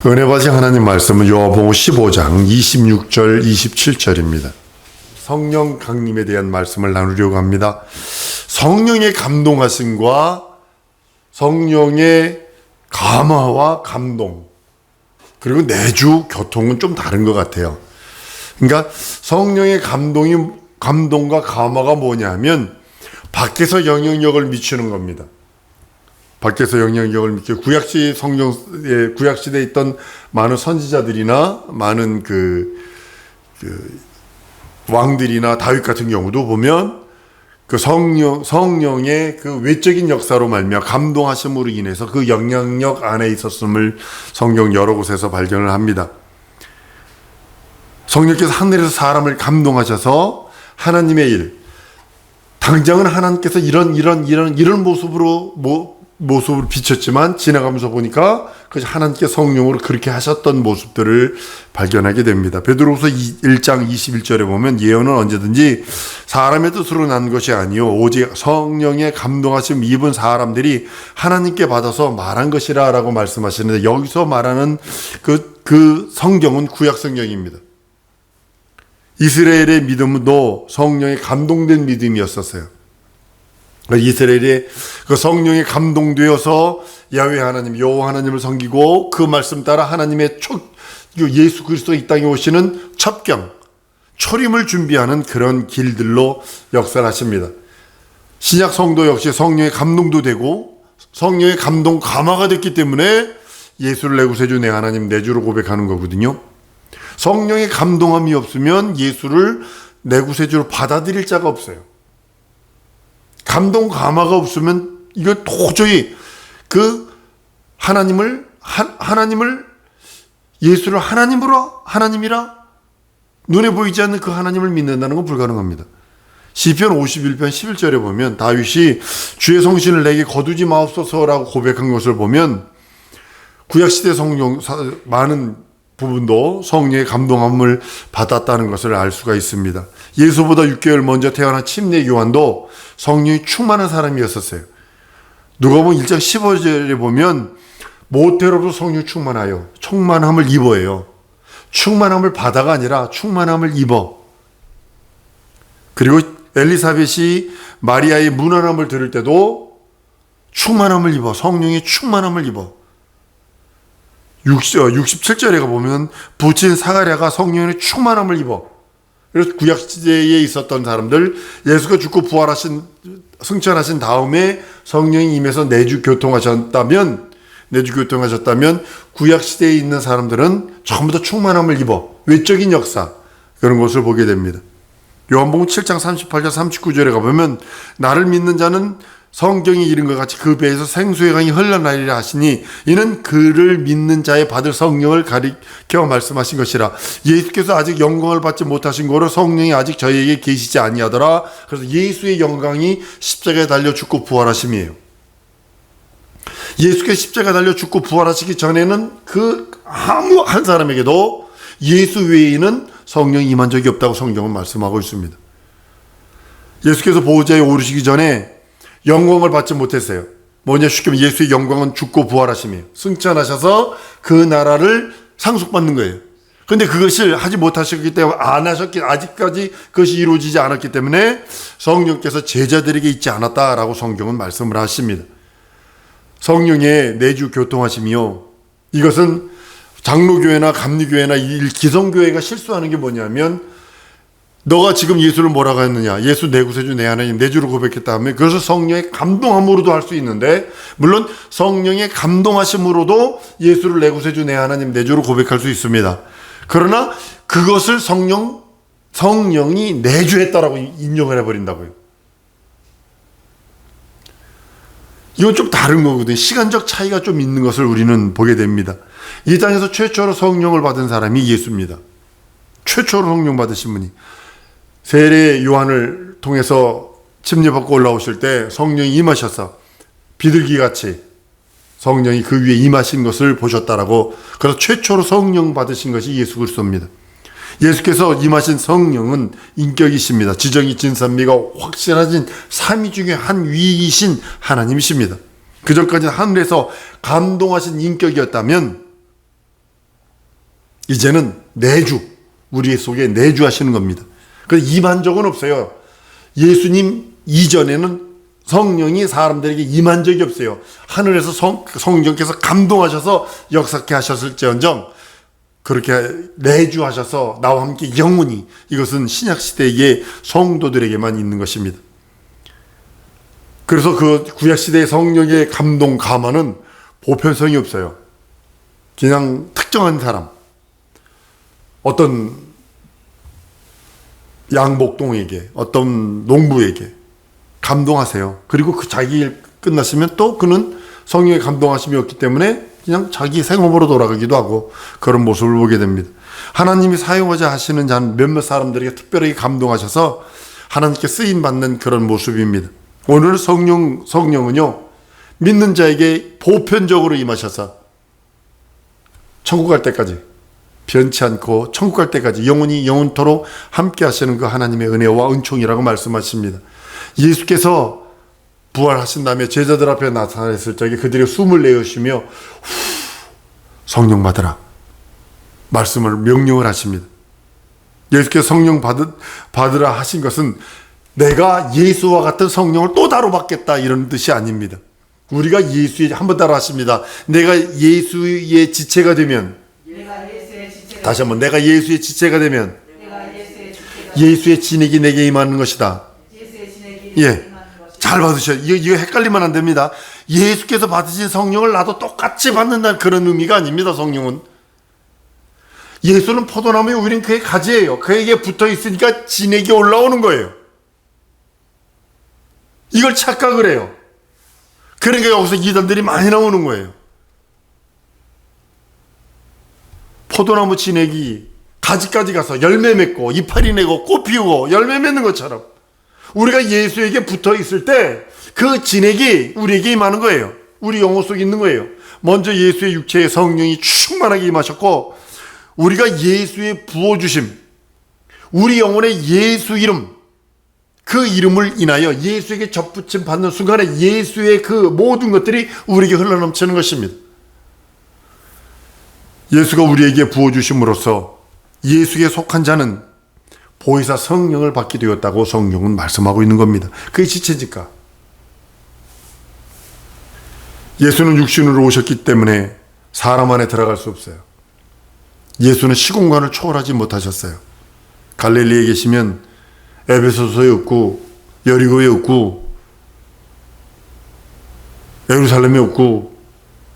은혜 받으신 하나님 말씀은 요한복음 15장 26절 27절입니다. 성령 강림에 대한 말씀을 나누려고 합니다. 성령의 감동하심과 성령의 감화와 감동, 그리고 내주 교통은 좀 다른 것 같아요. 그러니까 성령의 감동과 감화가 뭐냐면 밖에서 영향력을 미치는 겁니다. 밖에서 영향력을 미치고 구약시대에 있던 많은 선지자들이나 많은 왕들이나 다윗 같은 경우도 보면 그 성령의 그 외적인 역사로 말미암아 감동하심으로 인해서 그 영향력 안에 있었음을 성경 여러 곳에서 발견을 합니다. 성령께서 하늘에서 사람을 감동하셔서 하나님의 일, 당장은 하나님께서 이런 모습을 비쳤지만 지나가면서 보니까 그 하나님께 성령으로 그렇게 하셨던 모습들을 발견하게 됩니다. 베드로후서 1장 21절에 보면 예언은 언제든지 사람의 뜻으로 난 것이 아니요 오직 성령의 감동하심 입은 사람들이 하나님께 받아서 말한 것이라 라고 말씀하시는데, 여기서 말하는 그 성경은 구약 성경입니다. 이스라엘의 믿음도 성령에 감동된 믿음이었었어요. 이스라엘이 그 성령에 감동되어서 야훼 하나님, 여호와 하나님을 섬기고 그 말씀 따라 하나님의 예수 그리스도 이 땅에 오시는 첩경, 초림을 준비하는 그런 길들로 역사하십니다. 신약 성도 역시 성령의 감동도 되고 성령의 감동 감화가 됐기 때문에 예수를 내 구세주 내 하나님 내 주로 고백하는 거거든요. 성령의 감동함이 없으면 예수를 내 구세주로 받아들일 자가 없어요. 감동 감화가 없으면 이거 도저히 그 하나님을 예수를 하나님이라 눈에 보이지 않는 그 하나님을 믿는다는 건 불가능합니다. 시편 51편 11절에 보면 다윗이 주의 성신을 내게 거두지 마옵소서라고 고백한 것을 보면 구약시대 성령 많은 부분도 성령의 감동함을 받았다는 것을 알 수가 있습니다. 예수보다 6개월 먼저 태어난 침례 요한도 성령이 충만한 사람이었었어요. 누가복음 1장 15절에 보면 모태로부터 성령 충만하여 충만함을 입어예요. 충만함을 받아가 아니라 충만함을 입어. 그리고 엘리사벳이 마리아의 문안함을 들을 때도 충만함을 입어, 성령의 충만함을 입어. 67절에 가보면 부친 사가랴가 성령의 충만함을 입어. 그래서 구약시대에 있었던 사람들, 예수가 죽고 승천하신 다음에 성령이 임해서 내주 교통하셨다면 구약시대에 있는 사람들은 전부 다 충만함을 입어 외적인 역사, 그런 것을 보게 됩니다. 요한복음 7장 38절 39절에 가보면 나를 믿는 자는 성경이 이른 것 같이 그 배에서 생수의 강이 흘러나리라 하시니 이는 그를 믿는 자의 받을 성령을 가리켜 말씀하신 것이라. 예수께서 아직 영광을 받지 못하신 거로 성령이 아직 저희에게 계시지 아니하더라. 그래서 예수의 영광이 십자가에 달려 죽고 부활하심이에요. 예수께서 십자가에 달려 죽고 부활하시기 전에는 그 아무 한 사람에게도 예수 외에는 성령이 임한 적이 없다고 성경은 말씀하고 있습니다. 예수께서 보호자에 오르시기 전에 영광을 받지 못했어요. 뭐냐, 쉽게 말하면 예수의 영광은 죽고 부활하심이에요. 승천하셔서 그 나라를 상속받는 거예요. 그런데 그것을 하지 못하셨기 때문에 아직까지 그것이 이루어지지 않았기 때문에 성령께서 제자들에게 있지 않았다라고 성경은 말씀을 하십니다. 성령의 내주 교통하심이요, 이것은 장로교회나 감리교회나 기성교회가 실수하는 게 뭐냐면, 너가 지금 예수를 뭐라고 했느냐, 예수 내 구세주 내 하나님 내 주로 고백했다 하면 그것을 성령의 감동함으로도 할 수 있는데, 물론 성령의 감동하심으로도 예수를 내 구세주 내 하나님 내 주로 고백할 수 있습니다. 그러나 그것을 성령이 내주했다라고 인정을 해버린다고요. 이건 좀 다른 거거든요. 시간적 차이가 좀 있는 것을 우리는 보게 됩니다. 이 땅에서 최초로 성령을 받은 사람이 예수입니다. 최초로 성령 받으신 분이. 세례 요한을 통해서 침례받고 올라오실 때 성령이 임하셔서 비둘기같이 성령이 그 위에 임하신 것을 보셨다라고. 그래서 최초로 성령 받으신 것이 예수 그리스도입니다. 예수께서 임하신 성령은 인격이십니다. 지정이 진산미가 확실하신 삼위 중에 한 위이신 하나님이십니다. 그전까지는 하늘에서 감동하신 인격이었다면 이제는 내주, 우리 속에 내주하시는 겁니다. 그래서 임한 적은 없어요. 예수님 이전에는 성령이 사람들에게 임한 적이 없어요. 하늘에서 성령께서 감동하셔서 역사케 하셨을지언정 그렇게 내주하셔서 나와 함께 영원히, 이것은 신약시대의 성도들에게만 있는 것입니다. 그래서 그 구약시대의 성령의 감동 감화는 보편성이 없어요. 그냥 특정한 사람, 어떤 양복동에게, 어떤 농부에게 감동하세요. 그리고 그 자기 일 끝났으면 또 그는 성령의 감동하심이 없기 때문에 그냥 자기 생업으로 돌아가기도 하고 그런 모습을 보게 됩니다. 하나님이 사용하자 하시는 한 몇몇 사람들에게 특별하게 감동하셔서 하나님께 쓰임받는 그런 모습입니다. 오늘 성령은요, 믿는 자에게 보편적으로 임하셔서 천국 갈 때까지 변치 않고 천국 갈 때까지 영원토록 함께 하시는 그 하나님의 은혜와 은총이라고 말씀하십니다. 예수께서 부활하신 다음에 제자들 앞에 나타났을 적에 그들이 숨을 내쉬며 성령 받으라 말씀을 명령을 하십니다. 예수께서 성령 받으라 하신 것은 내가 예수와 같은 성령을 또 따로 받겠다 이런 뜻이 아닙니다. 우리가 한번 따라 하십니다. 내가 예수의 지체가 되면, 다시 한번, 내가 예수의 지체가 되면 예수의 진액이 내게 임하는 것이다. 예, 잘 받으셔요. 이거 헷갈리면 안 됩니다. 예수께서 받으신 성령을 나도 똑같이 받는다는 그런 의미가 아닙니다. 성령은, 예수는 포도나무에 우리는 그의 가지예요. 그에게 붙어 있으니까 진액이 올라오는 거예요. 이걸 착각을 해요. 그러니까 여기서 이단들이 많이 나오는 거예요. 포도나무 진액이 가지까지 가서 열매 맺고 이파리 내고 꽃 피우고 열매 맺는 것처럼 우리가 예수에게 붙어 있을 때 그 진액이 우리에게 임하는 거예요. 우리 영혼 속에 있는 거예요. 먼저 예수의 육체에 성령이 충만하게 임하셨고, 우리가 예수의 부어주심, 우리 영혼의 예수 이름, 그 이름을 인하여 예수에게 접붙임 받는 순간에 예수의 그 모든 것들이 우리에게 흘러넘치는 것입니다. 예수가 우리에게 부어주심으로써 예수에 속한 자는 보혜사 성령을 받게 되었다고 성경은 말씀하고 있는 겁니다. 그게 지체니까. 예수는 육신으로 오셨기 때문에 사람 안에 들어갈 수 없어요. 예수는 시공간을 초월하지 못하셨어요. 갈릴리에 계시면 에베소서에 없고 여리고에 없고 예루살렘에 없고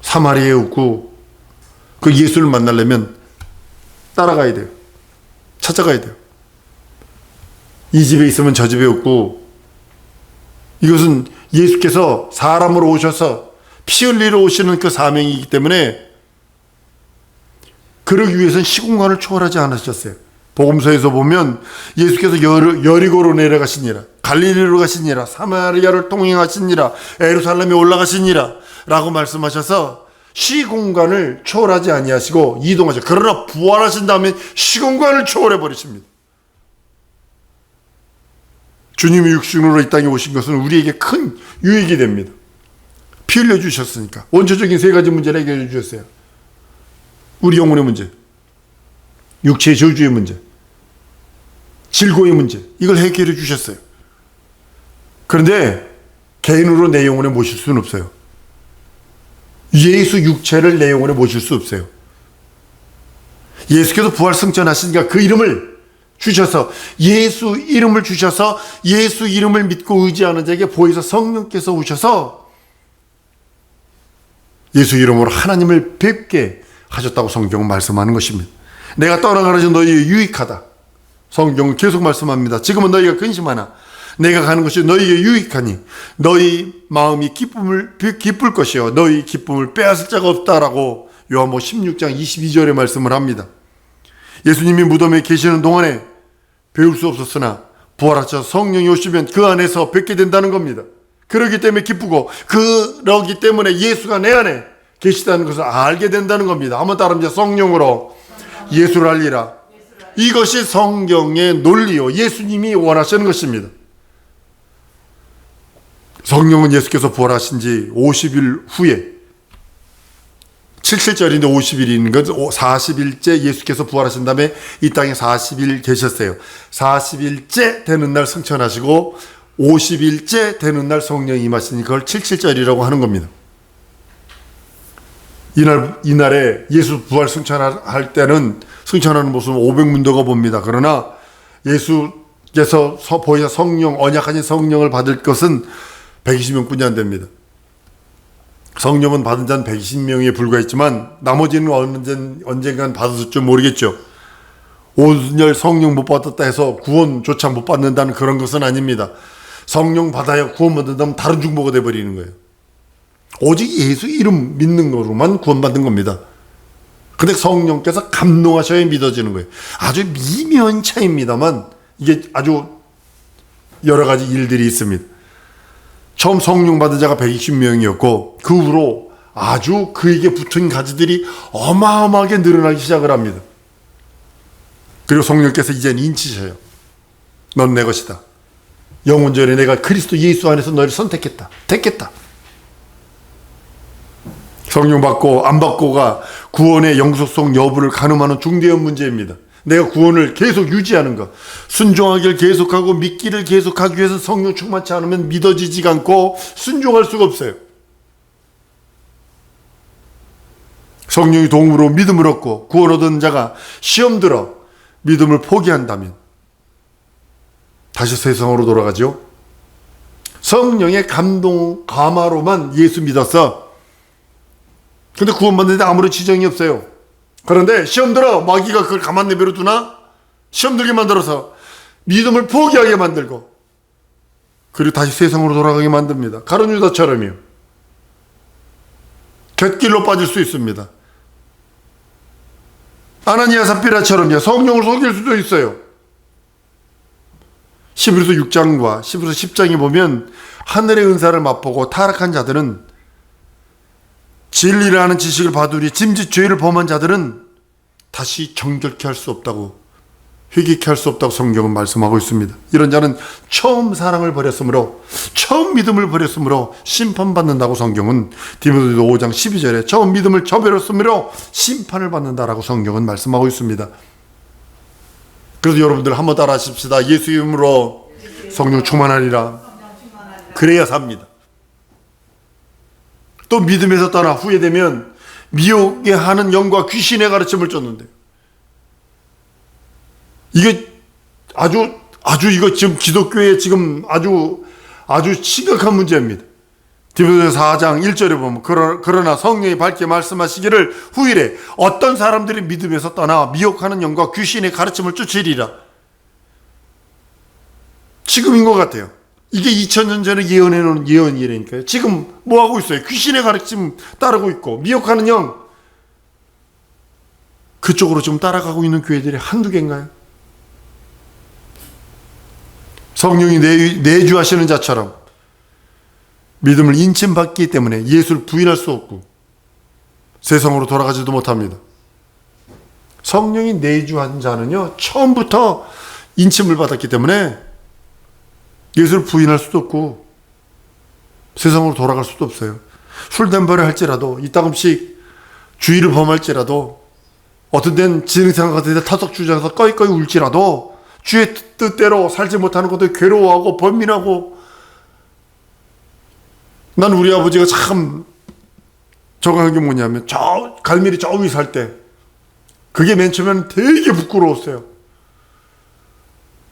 사마리아에 없고, 그 예수를 만나려면 따라가야 돼요. 찾아가야 돼요. 이 집에 있으면 저 집에 없고, 이것은 예수께서 사람으로 오셔서 피 흘리러 오시는 그 사명이기 때문에 그러기 위해서는 시공간을 초월하지 않으셨어요. 복음서에서 보면 예수께서 여리고로 내려가시니라, 갈릴리로 가시니라, 사마리아를 통행하시니라, 예루살렘에 올라가시니라 라고 말씀하셔서 시공간을 초월하지 아니하시고 이동하셔. 그러나 부활하신 다음에 시공간을 초월해 버리십니다. 주님이 육신으로 이 땅에 오신 것은 우리에게 큰 유익이 됩니다. 피 흘려주셨으니까. 원초적인 세 가지 문제를 해결해 주셨어요. 우리 영혼의 문제, 육체의 저주의 문제, 질고의 문제, 이걸 해결해 주셨어요. 그런데 개인으로 내 영혼에 모실 수는 없어요. 예수 육체를 내 영혼에 모실 수 없어요. 예수께서 부활 승천하시니까 그 이름을 주셔서, 예수 이름을 주셔서 예수 이름을 믿고 의지하는 자에게 보혜사 성령께서 오셔서 예수 이름으로 하나님을 뵙게 하셨다고 성경은 말씀하는 것입니다. 내가 떠나가는 것이 너희에게 유익하다. 성경은 계속 말씀합니다. 지금은 너희가 근심하나 내가 가는 것이 너희에게 유익하니 너희 마음이 기쁠 것이요 너희 기쁨을 빼앗을 자가 없다라고 요한복음 16장 22절에 말씀을 합니다. 예수님이 무덤에 계시는 동안에 배울 수 없었으나 부활하셔서 성령이 오시면 그 안에서 뵙게 된다는 겁니다. 그러기 때문에 기쁘고, 그러기 때문에 예수가 내 안에 계시다는 것을 알게 된다는 겁니다. 한번 따라합니다. 성령으로 예수를 알리라. 이것이 성경의 논리요, 예수님이 원하시는 것입니다. 성령은 예수께서 부활하신 지 50일 후에 77절인데 50일인 건 40일째 예수께서 부활하신 다음에 이 땅에 40일 계셨어요. 40일째 되는 날 승천하시고 50일째 되는 날 성령이 임하시니 그걸 77절이라고 하는 겁니다. 이날에 예수 부활 승천할 때는 승천하는 모습은 500문도가 봅니다. 그러나 예수께서 보이사 성령, 언약하신 성령을 받을 것은 120명뿐이 안 됩니다. 성령은 받은 자는 120명에 불과했지만 나머지는 언젠간 받았을 줄 모르겠죠. 온열 성령 못 받았다 해서 구원조차 못 받는다는 그런 것은 아닙니다. 성령 받아야 구원 받는다면 다른 중보가 돼버리는 거예요. 오직 예수 이름 믿는 거로만 구원받는 겁니다. 근데 성령께서 감동하셔야 믿어지는 거예요. 아주 미묘한 차이입니다만 이게 아주 여러 가지 일들이 있습니다. 처음 성령 받은 자가 120명이었고 그 후로 아주 그에게 붙은 가지들이 어마어마하게 늘어나기 시작을 합니다. 그리고 성령께서 이제는 인치셔요. 넌 내 것이다. 영원전에 내가 그리스도 예수 안에서 너를 선택했다. 택했다. 성령 받고 안 받고가 구원의 영속성 여부를 가늠하는 중대한 문제입니다. 내가 구원을 계속 유지하는 것, 순종하기를 계속하고 믿기를 계속하기 위해서 성령 충만치 않으면 믿어지지가 않고 순종할 수가 없어요. 성령이 도움으로 믿음을 얻고 구원 얻은 자가 시험 들어 믿음을 포기한다면 다시 세상으로 돌아가죠. 성령의 감동, 감화로만 예수 믿었어. 근데 구원받는데 아무런 지정이 없어요. 그런데 시험 들어 마귀가 그걸 가만 내버려 두나? 시험 들게 만들어서 믿음을 포기하게 만들고 그리고 다시 세상으로 돌아가게 만듭니다. 가룟 유다처럼요. 곁길로 빠질 수 있습니다. 아나니아 삽비라처럼요. 성령을 속일 수도 있어요. 히브리서 6장과 히브리서 10장에 보면 하늘의 은사를 맛보고 타락한 자들은 진리라는 지식을 받으리 짐짓 죄를 범한 자들은 다시 정결케 할 수 없다고, 회개케 할 수 없다고 성경은 말씀하고 있습니다. 이런 자는 처음 사랑을 버렸으므로, 처음 믿음을 버렸으므로 심판받는다고 성경은 디모데도 5장 12절에 처음 믿음을 저버렸으므로 심판을 받는다라고 성경은 말씀하고 있습니다. 그래서 여러분들 한번 따라 하십시다. 예수 이름으로 성령 충만하리라. 그래야 삽니다. 또 믿음에서 떠나 후회되면 미혹에 하는 영과 귀신의 가르침을 쫓는데, 이게 아주 이거 지금 기독교에 지금 아주 심각한 문제입니다. 디모데후서 4장 1절에 보면 그러나 성령이 밝게 말씀하시기를 후일에 어떤 사람들이 믿음에서 떠나 미혹하는 영과 귀신의 가르침을 쫓으리라. 지금인 것 같아요. 이게 2000년 전에 예언해놓은 예언이라니까요. 지금 뭐하고 있어요? 귀신의 가르침 따르고 있고 미혹하는 영, 그쪽으로 좀 따라가고 있는 교회들이 한두 개인가요? 성령이 내주하시는 자처럼 믿음을 인침받기 때문에 예수를 부인할 수 없고 세상으로 돌아가지도 못합니다. 성령이 내주한 자는요, 처음부터 인침을 받았기 때문에 예수를 부인할 수도 없고 세상으로 돌아갈 수도 없어요. 술 담배를 할지라도, 이따금씩 주의를 범할지라도, 어떤 데는 진흥상 같은 데 타석 주장해서 꺼이꺼이 울지라도 주의 뜻대로 살지 못하는 것도 괴로워하고 번민하고. 난 우리 아버지가 참 적응한 게 뭐냐면, 저 갈매리 저 위 살 때 그게 맨 처음에는 되게 부끄러웠어요.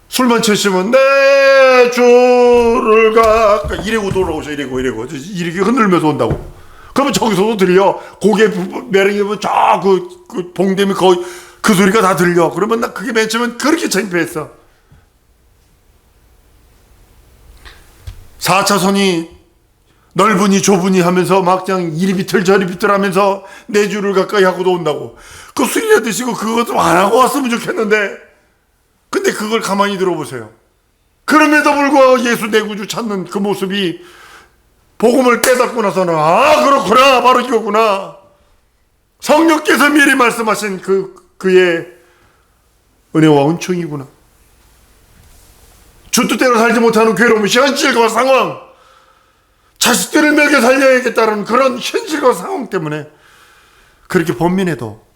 술만 취시면 내 주를 가 이래고 돌아오셔, 이래고 이렇게 흔들면서 온다고. 그러면 저기서도 들려. 고개 매력이 보면 그 봉대미 거의 그 소리가 다 들려. 그러면 나 그게 맨 처음엔 그렇게 창피했어. 4차선이 넓으니 좁으니 하면서 막 그냥 이리 비틀 저리 비틀 하면서 내 주를 가까이 하고도 온다고. 그 술이나 드시고 그것도 안 하고 왔으면 좋겠는데, 근데 그걸 가만히 들어보세요. 그럼에도 불구하고 예수 내 구주 찾는 그 모습이 복음을 깨닫고 나서는, 아 그렇구나, 바로 이거구나. 성령께서 미리 말씀하신 그의 은혜와 은총이구나. 주 뜻대로 살지 못하는 괴로움, 현실과 상황, 자식들을 먹여 살려야겠다는 그런 현실과 상황 때문에 그렇게 번민해도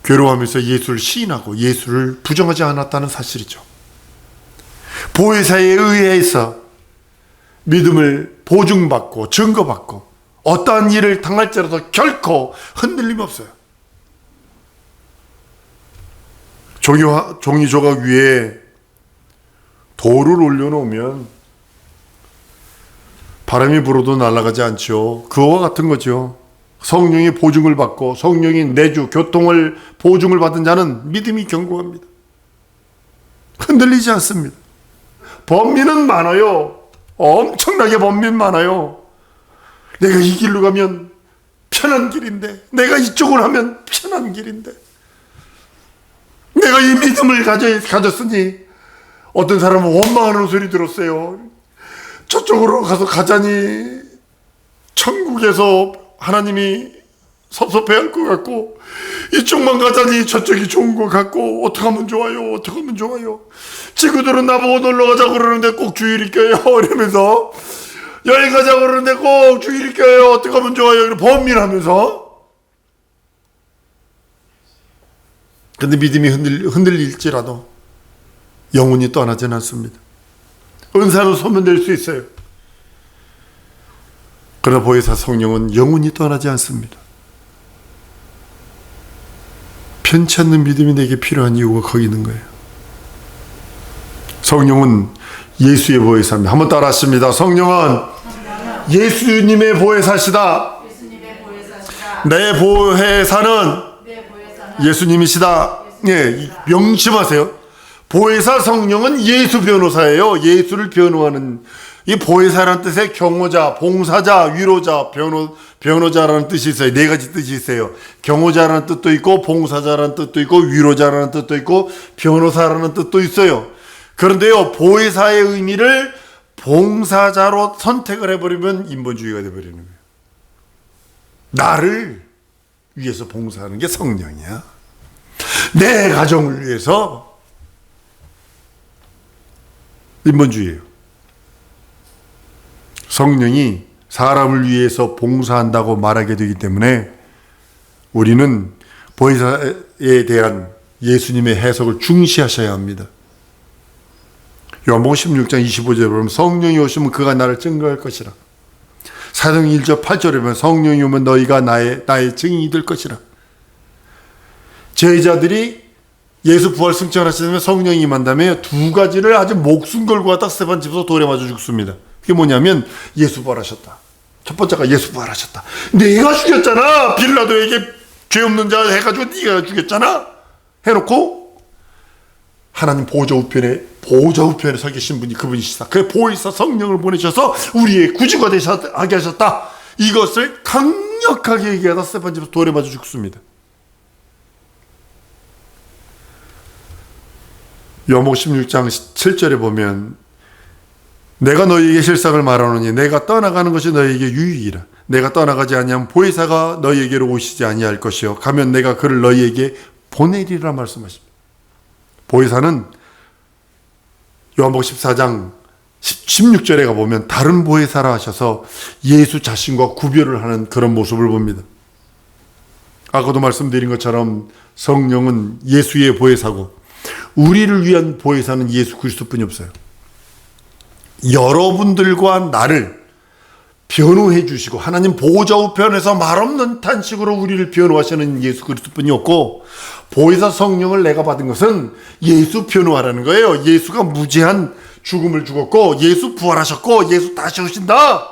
괴로워하면서 예수를 시인하고 예수를 부정하지 않았다는 사실이죠. 보혜사에 의해서 믿음을 보증받고 증거받고 어떠한 일을 당할지라도 결코 흔들림 없어요. 종이 조각 위에 돌을 올려놓으면 바람이 불어도 날아가지 않죠. 그와 같은 거죠. 성령의 보증을 받고 성령의 내주, 교통을 보증을 받은 자는 믿음이 견고합니다. 흔들리지 않습니다. 번민은 많아요. 엄청나게 번민 많아요. 내가 이 길로 가면 편한 길인데, 내가 이쪽으로 하면 편한 길인데, 내가 이 믿음을 가졌으니, 어떤 사람은 원망하는 소리 들었어요. 저쪽으로 가서 가자니 천국에서 하나님이 섭섭해할 것 같고, 이쪽만 가자니 저쪽이 좋은 것 같고, 어떻게 하면 좋아요? 어떻게 하면 좋아요? 친구들은 나보고 놀러 가자고 그러는데 꼭 주일이 껴요. 이러면서 여행 가자고 그러는데 꼭 주일이 껴요. 어떻게 하면 좋아요? 이렇게 번민하면서. 근데 믿음이 흔들릴지라도 영혼이 떠나지는 않습니다. 은사로 소멸될 수 있어요. 그러나 보혜사 성령은 영혼이 떠나지 않습니다. 편치 않는 믿음이 내게 필요한 이유가 거기 있는 거예요. 성령은 예수의 보혜사입니다. 한번 따라하십니다. 성령은 예수님의 보혜사시다. 내 보혜사는 예수님이시다. 예, 명심하세요. 보혜사 성령은 예수 변호사예요. 예수를 변호하는, 이 보혜사라는 뜻의 경호자, 봉사자, 위로자, 변호자라는 뜻이 있어요. 네 가지 뜻이 있어요. 경호자라는 뜻도 있고, 봉사자라는 뜻도 있고, 위로자라는 뜻도 있고, 변호사라는 뜻도 있어요. 그런데요, 보혜사의 의미를 봉사자로 선택을 해버리면 인본주의가 되어버리는 거예요. 나를 위해서 봉사하는 게 성령이야. 내 가정을 위해서. 인본주의예요. 성령이 사람을 위해서 봉사한다고 말하게 되기 때문에 우리는 보혜사에 대한 예수님의 해석을 중시하셔야 합니다. 요한복음 16장 25절에 보면 성령이 오시면 그가 나를 증거할 것이라. 사도행 1절 8절에 보면 성령이 오면 너희가 나의 증인이 될 것이라. 제자들이 예수 부활 승천하시면 성령이 임한다며 두 가지를 아주 목숨 걸고 왔다 스데반 집에서 돌에 맞아 죽습니다. 그게 뭐냐면 예수 부활하셨다. 첫 번째가 예수 부활하셨다. 네가 죽였잖아. 빌라도에게 죄 없는 자 해가지고 네가 죽였잖아. 해놓고 하나님 보좌 우편에 서 계신 분이 그분이시다. 그 보혜사 성령을 보내셔서 우리의 구주가 하게 하셨다. 이것을 강력하게 얘기하다 스데반 집에서 돌에 맞아 죽습니다. 요한복음 16장 7절에 보면 내가 너희에게 실상을 말하노니 내가 떠나가는 것이 너희에게 유익이라. 내가 떠나가지 아니하면 보혜사가 너희에게로 오시지 아니할 것이요 가면 내가 그를 너희에게 보내리라 말씀하십니다. 보혜사는 요한복음 14장 16절에 가보면 다른 보혜사라 하셔서 예수 자신과 구별을 하는 그런 모습을 봅니다. 아까도 말씀드린 것처럼 성령은 예수의 보혜사고 우리를 위한 보혜사는 예수 그리스도뿐이 없어요. 여러분들과 나를 변호해 주시고 하나님 보호자 우편에서 말없는 탄식으로 우리를 변호하시는 예수 그리스도뿐이 없고, 보혜사 성령을 내가 받은 것은 예수 변호하라는 거예요. 예수가 무죄한 죽음을 죽었고 예수 부활하셨고 예수 다시 오신다.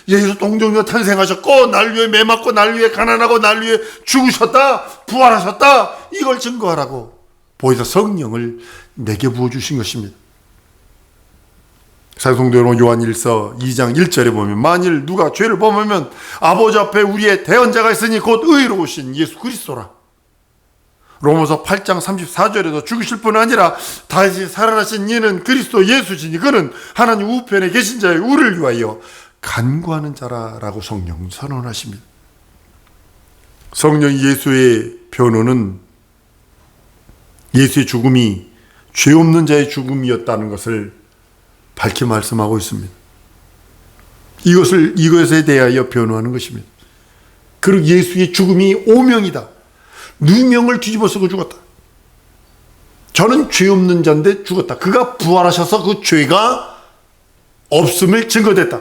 예수 동정녀 탄생하셨고 날 위해 매 맞고 날 위해 가난하고 날 위해 죽으셨다. 부활하셨다. 이걸 증거하라고 보혜사 성령을 내게 부어주신 것입니다. 사도행전 요한 1서 2장 1절에 보면 만일 누가 죄를 범하면 아버지 앞에 우리의 대언자가 있으니 곧 의로우신 예수 그리스도라. 로마서 8장 34절에도 죽으실 뿐 아니라 다시 살아나신 이는 그리스도 예수시니 그는 하나님 우편에 계신 자의 우리를 위하여 간구하는 자라라고 성령 선언하십니다. 성령 예수의 변호는 예수의 죽음이 죄 없는 자의 죽음이었다는 것을 밝히 말씀하고 있습니다. 이것에 대하여 변호하는 것입니다. 그리고 예수의 죽음이 오명이다. 누명을 뒤집어 쓰고 죽었다. 저는 죄 없는 자인데 죽었다. 그가 부활하셔서 그 죄가 없음을 증거됐다.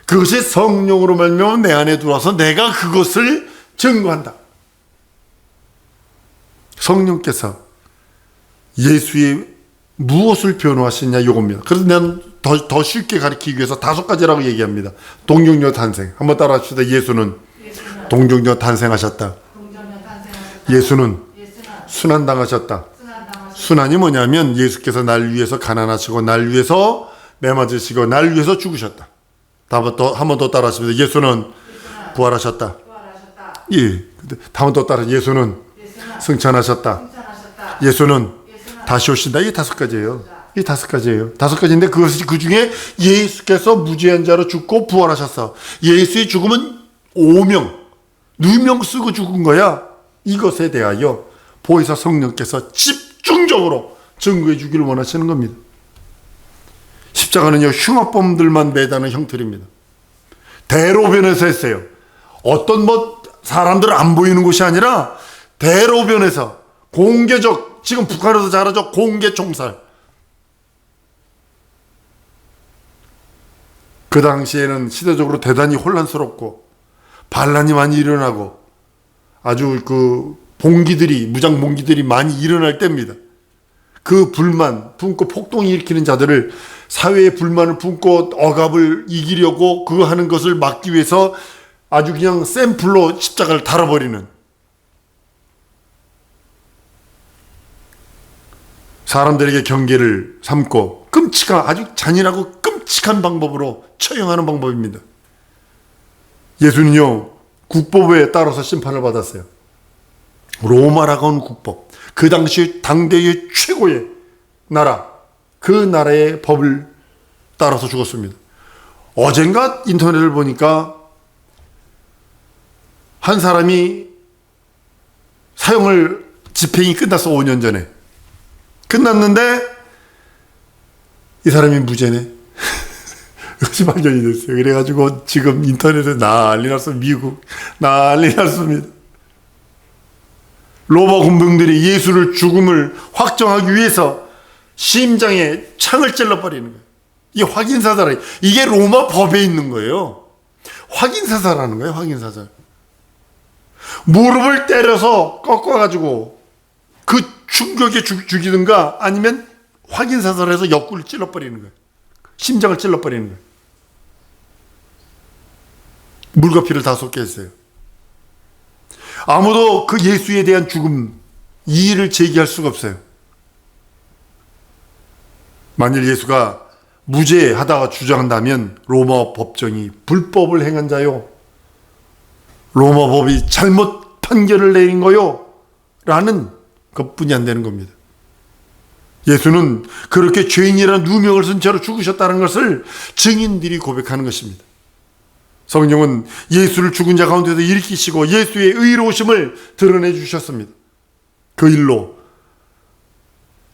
그것이 성령으로 말미암아 내 안에 들어와서 내가 그것을 증거한다. 성령께서 예수의 무엇을 변호하시냐 이겁니다. 그래서 난 더 쉽게 가르치기 위해서 5가지라고 얘기합니다. 동정녀 탄생. 한번 따라 합시다. 예수는 동정녀 탄생하셨다. 예수는 순환당하셨다. 순환이 뭐냐면 예수께서 날 위해서 가난하시고 날 위해서 매맞으시고 날 위해서 죽으셨다. 한 번 더 따라 하십니다. 예수는 부활하셨다. 예. 다음 또 따라 예수는 승천하셨다. 예수는 다시 오신다. 이게 5가지예요. 이 5가지예요. 5가지인데 그것이 그 중에 예수께서 무죄한 자로 죽고 부활하셨어. 예수의 죽음은 오명, 누명 쓰고 죽은 거야. 이것에 대하여 보혜사 성령께서 집중적으로 증거해 주기를 원하시는 겁니다. 십자가는요, 흉악범들만 매다는 형틀입니다. 대로변에서 했어요. 어떤 사람들 안 보이는 곳이 아니라 대로변에서 공개적, 지금 북한에서 잘하죠. 공개 총살. 그 당시에는 시대적으로 대단히 혼란스럽고 반란이 많이 일어나고 아주 무장 봉기들이 많이 일어날 때입니다. 그 불만 품고 폭동이 일으키는 자들을, 사회의 불만을 품고 억압을 이기려고 그거 하는 것을 막기 위해서 아주 그냥 샘플로 십자가를 달아버리는, 사람들에게 경계를 삼고 아주 잔인하고 끔찍한 방법으로 처형하는 방법입니다. 예수는요, 국법에 따라서 심판을 받았어요. 로마라고 하는 국법, 그 당시 당대의 최고의 나라, 그 나라의 법을 따라서 죽었습니다. 어젠가 인터넷을 보니까 한 사람이 집행이 끝났어. 5년 전에 끝났는데 이 사람이 무죄네. 그것이 발견이 됐어요. 그래가지고 지금 인터넷에 난리 났어. 미국 난리 났습니다. 로마 군병들이 예수를 죽음을 확정하기 위해서 심장에 창을 찔러버리는 거예요. 이게 확인사살, 이게 로마 법에 있는 거예요. 확인사살하는 거예요. 확인사살. 무릎을 때려서 꺾어가지고 그 충격에 죽이든가 아니면 확인사살해서 옆구리를 찔러버리는 거예요. 심장을 찔러버리는 거예요. 물과 피를 다 쏟게 했어요. 아무도 그 예수에 대한 죽음, 이의를 제기할 수가 없어요. 만일 예수가 무죄하다가 주장한다면 로마 법정이 불법을 행한 자요, 로마 법이 잘못 판결을 내린 거요 라는 것뿐이 안 되는 겁니다. 예수는 그렇게 죄인이라는 누명을 쓴 채로 죽으셨다는 것을 증인들이 고백하는 것입니다. 성령은 예수를 죽은 자 가운데서 일으키시고 예수의 의로우심을 드러내 주셨습니다. 그 일로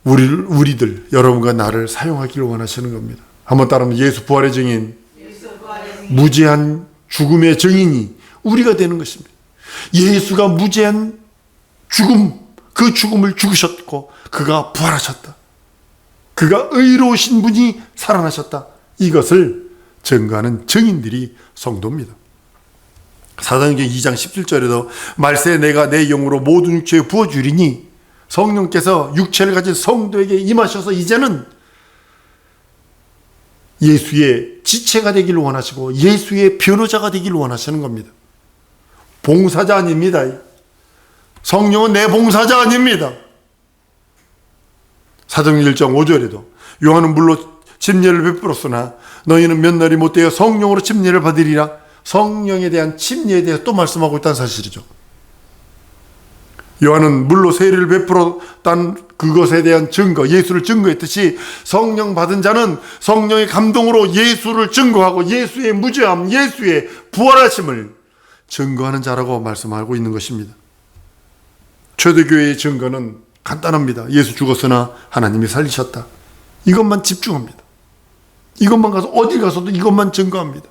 우리들, 여러분과 나를 사용하기를 원하시는 겁니다. 한번 따르면 예수 부활의 증인, 무죄한 죽음의 증인이 우리가 되는 것입니다. 예수가 무죄한 죽음, 그 죽음을 죽으셨고 그가 부활하셨다. 그가 의로우신 분이 살아나셨다. 이것을 증거하는 증인들이 성도입니다. 사도행전 2장 17절에도 말세 내가 내 영으로 모든 육체에 부어주리니, 성령께서 육체를 가진 성도에게 임하셔서 이제는 예수의 지체가 되기를 원하시고 예수의 변호자가 되기를 원하시는 겁니다. 봉사자 아닙니다. 성령은 내 봉사자 아닙니다. 사도행전 1장 5절에도 요한은 물로 침례를 베풀었으나 너희는 몇 날이 못되어 성령으로 침례를 받으리라. 성령에 대한 침례에 대해서 또 말씀하고 있다는 사실이죠. 요한은 물로 세례를 베풀었다는 그것에 대한 증거, 예수를 증거했듯이 성령 받은 자는 성령의 감동으로 예수를 증거하고 예수의 무죄함, 예수의 부활하심을 증거하는 자라고 말씀하고 있는 것입니다. 초대교회의 증거는 간단합니다. 예수 죽었으나 하나님이 살리셨다. 이것만 집중합니다. 이것만 가서 어디 가서도 이것만 증거합니다.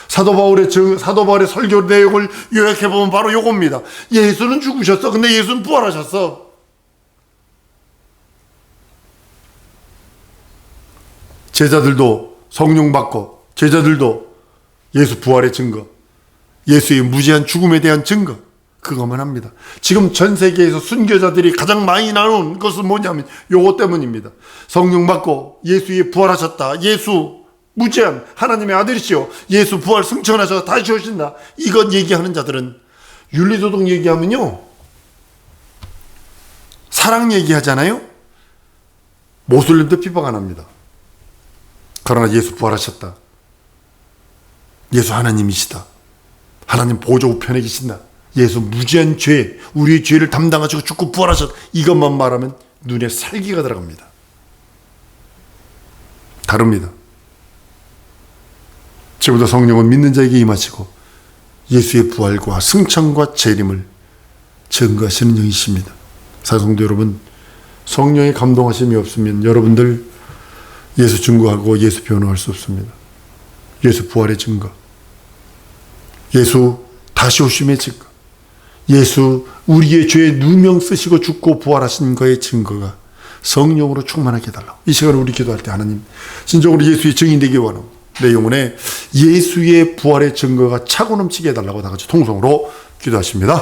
사도 바울의 설교 내용을 요약해 보면 바로 요겁니다. 예수는 죽으셨어. 근데 예수는 부활하셨어. 제자들도 성령 받고, 제자들도 예수 부활의 증거, 예수의 무지한 죽음에 대한 증거, 그것만 합니다. 지금 전 세계에서 순교자들이 가장 많이 나눈 것은 뭐냐면 요것 때문입니다. 성령 받고 예수의 부활하셨다, 예수 무지한 하나님의 아들이시오, 예수 부활 승천하셔서 다시 오신다, 이것 얘기하는 자들은, 윤리도덕 얘기하면요, 사랑 얘기하잖아요. 모슬림도 비방 안 합니다. 그러나 예수 부활하셨다, 예수 하나님이시다, 하나님 보좌 우편에 계신다, 예수 무지한 죄, 우리의 죄를 담당하시고 죽고 부활하셨다, 이것만 말하면 눈에 살기가 들어갑니다. 다릅니다. 지금부터 성령은 믿는 자에게 임하시고 예수의 부활과 승천과 재림을 증거하시는 영이십니다. 사성도 여러분, 성령의 감동하심이 없으면 여러분들 예수 증거하고 예수 변호할 수 없습니다. 예수 부활의 증거, 예수 다시 오심의 증거, 예수 우리의 죄에 누명 쓰시고 죽고 부활하신 거의 증거가 성령으로 충만하게 해달라고. 이 시간에 우리 기도할 때 하나님, 진정으로 예수의 증인 되기 원하고 내 영혼에 예수의 부활의 증거가 차고 넘치게 해달라고 다 같이 통성으로 기도하십니다.